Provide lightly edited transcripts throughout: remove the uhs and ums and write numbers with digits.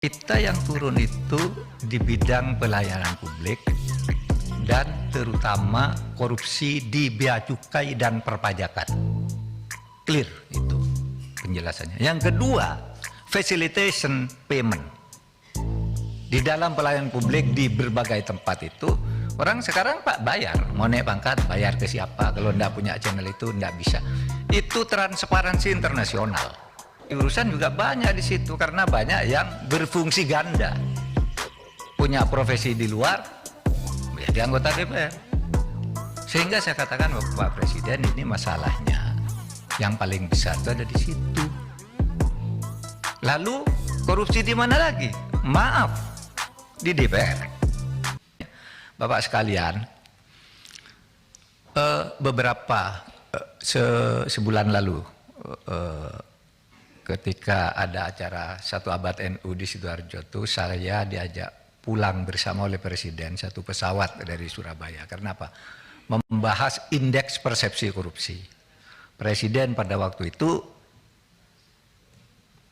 Kita yang turun itu di bidang pelayanan publik dan terutama korupsi di bea cukai dan perpajakan. Clear itu penjelasannya. Yang kedua, facilitation payment. Di dalam pelayanan publik di berbagai tempat itu, orang sekarang Pak bayar, mau naik pangkat bayar ke siapa, kalau enggak punya channel itu enggak bisa. Itu transparansi internasional. Urusan juga banyak di situ karena banyak yang berfungsi ganda, punya profesi di luar, jadi anggota DPR. Sehingga saya katakan Pak Presiden, ini masalahnya yang paling besar itu ada di situ. Lalu korupsi di mana lagi? Maaf, di DPR. Bapak sekalian, beberapa sebulan lalu ketika ada acara 1 Abad NU di Sidoarjo itu, saya diajak pulang bersama oleh Presiden satu pesawat dari Surabaya. Karena apa? Membahas indeks persepsi korupsi. Presiden pada waktu itu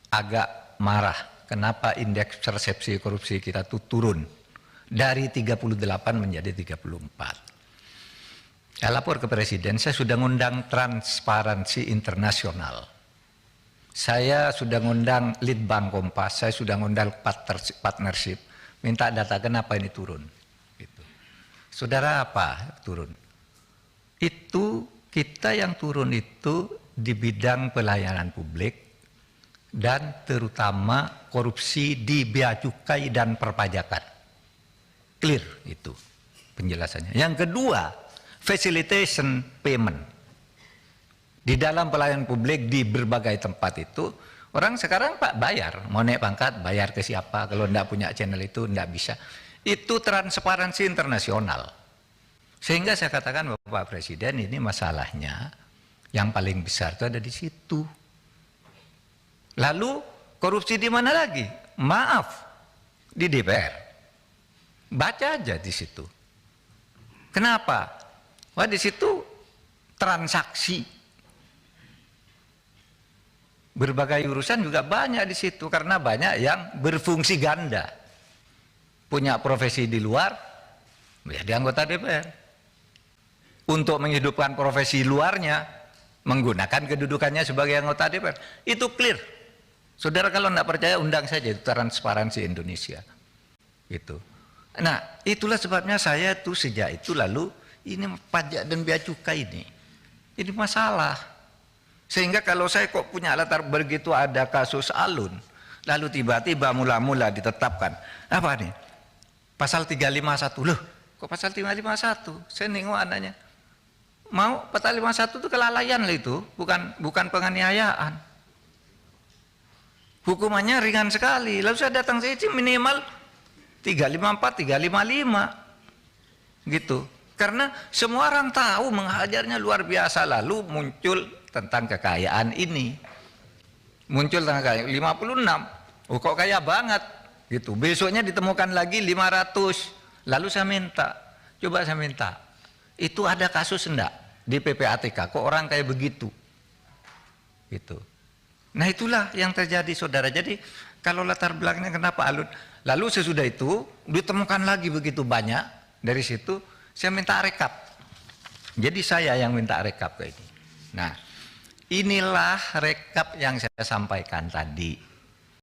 agak marah. Kenapa indeks persepsi korupsi kita tuh turun dari 38 menjadi 34. Saya lapor ke Presiden, saya sudah ngundang Transparansi Internasional. Saya sudah ngundang Litbang Kompas, saya sudah ngundang partnership, minta data kenapa ini turun. Gitu. Saudara, apa turun? Itu kita yang turun itu di bidang pelayanan publik dan terutama korupsi di bea cukai dan perpajakan. Clear itu penjelasannya. Yang kedua, facilitation payment. Di dalam pelayanan publik di berbagai tempat itu, orang sekarang Pak bayar, mau naik pangkat bayar ke siapa, kalau enggak punya channel itu enggak bisa. Itu transparansi internasional. Sehingga saya katakan Bapak Presiden, ini masalahnya yang paling besar itu ada di situ. Lalu korupsi di mana lagi? Maaf, di DPR. Baca aja di situ. Kenapa? Wah, di situ transaksi berbagai urusan juga banyak di situ karena banyak yang berfungsi ganda, punya profesi di luar, menjadi anggota DPR. Untuk menghidupkan profesi luarnya, menggunakan kedudukannya sebagai anggota DPR. Itu clear. Saudara kalau tidak percaya, undang saja itu Transparansi Indonesia. Gitu. Nah, itulah sebabnya saya tuh sejak itu lalu ini pajak dan bea cukai ini masalah. Sehingga kalau saya kok punya latar begitu ada kasus Alun, lalu tiba-tiba mula-mula ditetapkan apa nih? Pasal 351. Loh, kok pasal 351? Saya nengok anaknya. Mau pasal 51 itu kelalaian lah itu, bukan penganiayaan. Hukumannya ringan sekali. Lalu saya datang saya minimal 354, 355. Gitu. Karena semua orang tahu menghajarnya luar biasa, lalu muncul tentang kekayaan ini. Muncul tentang kekayaan 56. Oh, kok kaya banget gitu. Besoknya ditemukan lagi 500. Lalu saya minta, coba saya minta, itu ada kasus enggak di PPATK kok orang kayak begitu? Gitu. Nah, itulah yang terjadi saudara. Jadi kalau latar belakangnya kenapa Alun? Lalu sesudah itu ditemukan lagi begitu banyak, dari situ saya minta rekap. Jadi saya yang minta rekap ke ini. Nah, inilah rekap yang saya sampaikan tadi.